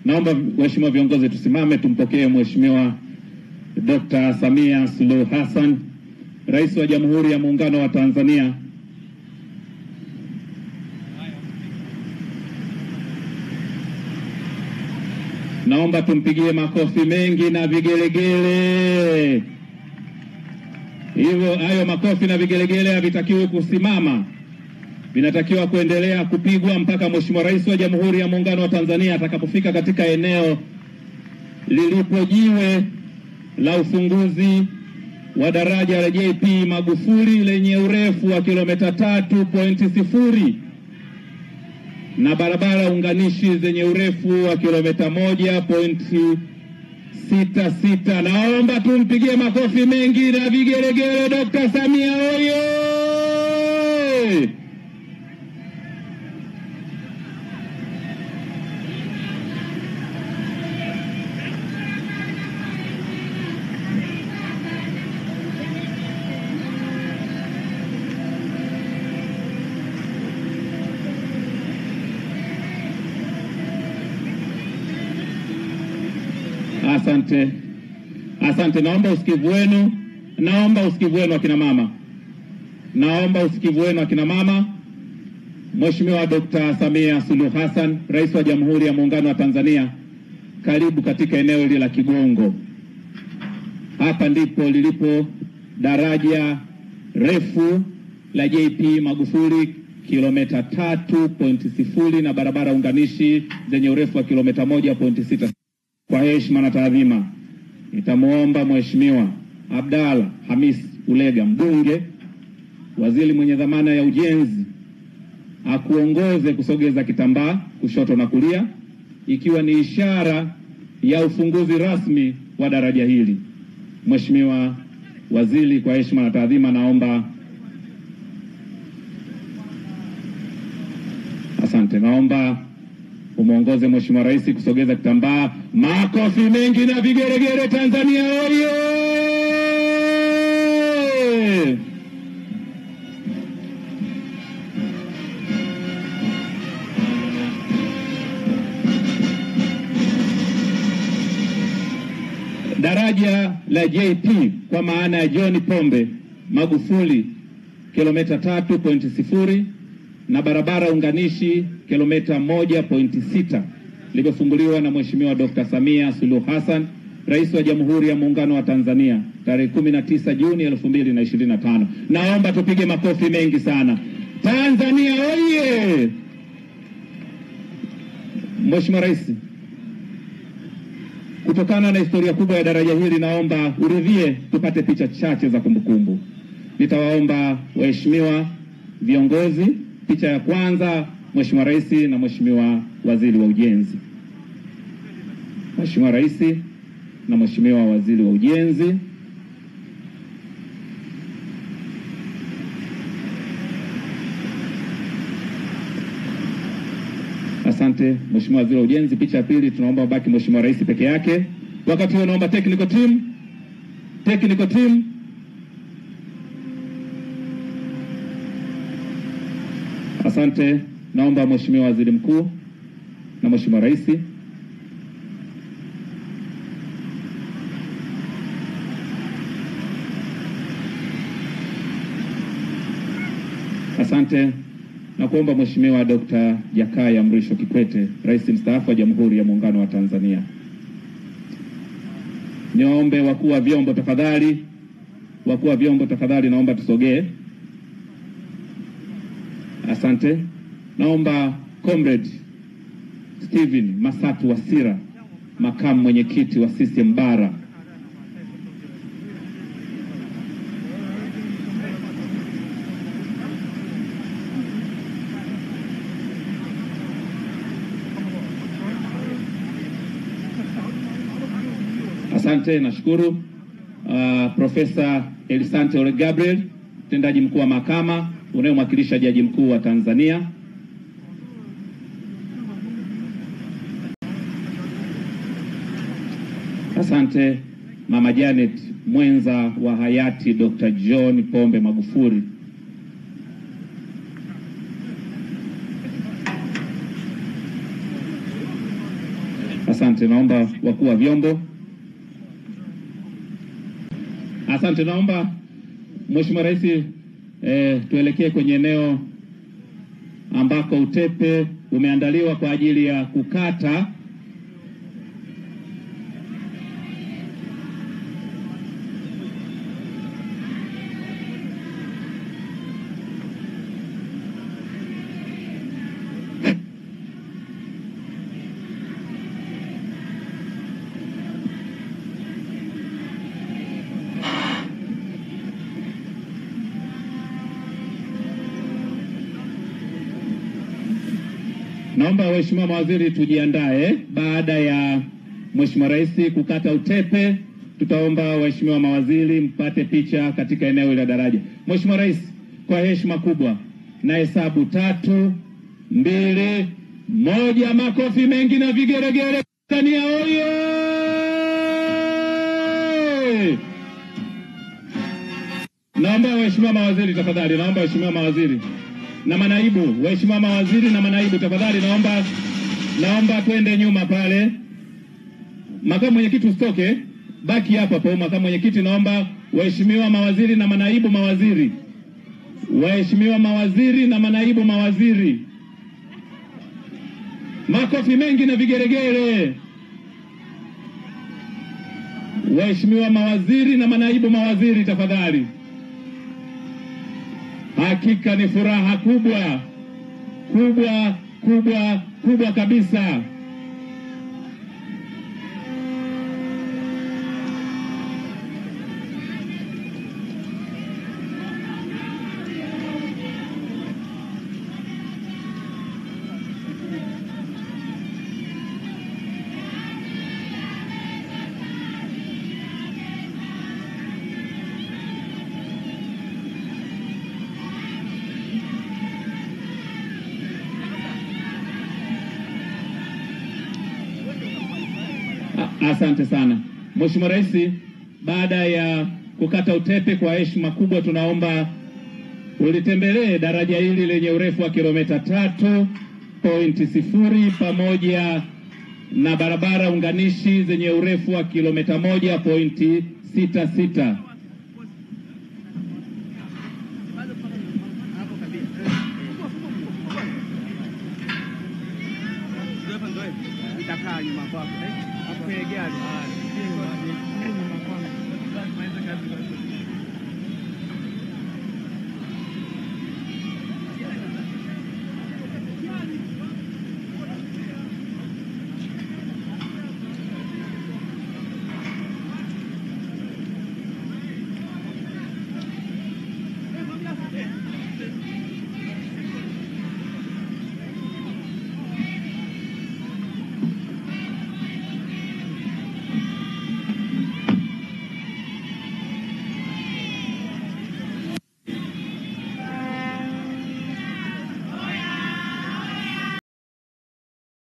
Naomba waheshimiwa viongozi tusimame tumpokee Mheshimiwa Dr. Samia Suluhu Hassan, Rais wa Jamhuri ya Muungano wa Tanzania. Naomba tumpigie makofi mengi na vigelegele. Hivyo hayo makofi na vigelegele havitakiwi kusimama. Vinatakiwa kuendelea kupigwa mpaka Mheshimiwa Rais wa Jamhuri ya Muungano wa Tanzania atakapofika katika eneo lilipo jiwe la ufunguzi wa daraja la JP Magufuli lenye urefu wa kilomita 3.0 na barabara unganishi zenye urefu wa kilomita 1.66. Naomba tumpigie makofi mengi na vigelegele Dr. Samia oye! Asante. Asante. Naomba usikivu wenu. Naomba usikivu wenu akina mama. Naomba usikivu wenu akina mama. Mheshimiwa Dr. Samia Suluhu Hassan, Rais wa Jamhuri ya Muungano wa Tanzania, karibu katika eneo hili la Kigongo. Hapa ndipo lilipo daraja refu la JP Magufuli kilomita 3.0 na barabara unganishi zenye urefu wa kilomita 1.6. Kwa heshima na taadhima, nitamuomba Mheshimiwa Abdalla Hamis Ulega, mbunge, waziri mwenye dhamana ya ujenzi, akuongoze kusogeza kitambaa kushoto na kulia, ikiwa ni ishara ya ufunguzi rasmi wa daraja hili. Mheshimiwa waziri, kwa heshima na taadhima, naomba. Asante. Naomba umuongoze Mheshimiwa Rais kusogeza kitambaa. Makofi mengi na vigelegele Tanzania oye! Daraja la JP kwa maana ya John Pombe Magufuli kilomita 3.0 na barabara unganishi kilomita 1.6 limefunguliwa na Mheshimiwa Dr. Samia Suluhu Hassan, Rais wa Jamhuri ya Muungano wa Tanzania, tarehe 19 Juni 2025. Naomba tupige makofi mengi sana. Tanzania oye! Mheshimiwa Rais, kutokana na historia kubwa ya daraja hili, naomba uridhie tupate picha chache za kumbukumbu. Nitawaomba waheshimiwa viongozi, picha ya kwanza Mheshimiwa Rais na Mheshimiwa Waziri wa Ujenzi. Mheshimiwa Rais na Mheshimiwa Waziri wa Ujenzi. Asante Mheshimiwa Waziri wa Ujenzi. Picha ya pili tunaomba wabaki Mheshimiwa Rais peke yake. Wakati huo naomba technical team. Asante. Naomba Mheshimiwa Waziri Mkuu na Mheshimiwa Rais. Asante. Na kuomba Mheshimiwa Dr. Jakaya Mrisho Kikwete, Rais mstaafu wa Jamhuri ya Muungano wa Tanzania. Niombe wakuu wa vyombo tafadhali, naomba tusogee. Asante. Naomba Comrade Steven Masatu Wasira, makamu mwenyekiti wa CCM Bara. Asante, nashukuru. Profesa Elisante Ole Gabriel, mtendaji mkuu wa mahakama unayemwakilisha Jaji Mkuu wa Tanzania. Asante. Mama Janet, mwenza wa hayati Dr. John Pombe Magufuli. Asante, naomba wakuu wa vyombo. Asante, naomba Mheshimiwa Rais, tuelekee kwenye eneo ambako utepe umeandaliwa kwa ajili ya kukata Naomba waheshimiwa mawaziri tujiandae. Baada ya Mheshimiwa Rais kukata utepe, tutaomba waheshimiwa mawaziri mpate picha katika eneo la daraja. Mheshimiwa Rais, kwa heshima kubwa na hesabu 3, 2, 1, makofi mengi na vigeregere. Tanzania oye! Naomba waheshimiwa mawaziri tafadhali, naomba waheshimiwa mawaziri na manaibu, waheshimiwa mawaziri na manaibu tafadhali, naomba twende nyuma pale. Makamu mwenyekiti usitoke, baki hapa hapo. Makamu mwenyekiti, naomba waheshimiwa mawaziri na manaibu mawaziri, waheshimiwa mawaziri na manaibu mawaziri, makofi mengi na vigeregere. Waheshimiwa mawaziri na manaibu mawaziri tafadhali. Hakika ni furaha kubwa kubwa kubwa kubwa kabisa. Asante sana. Mheshimiwa Rais, baada ya kukata utepe, kwa heshima kubwa tunaomba ulitembelee daraja hili lenye urefu wa kilomita 3.0 pamoja na barabara unganishi zenye urefu wa kilomita 1.66.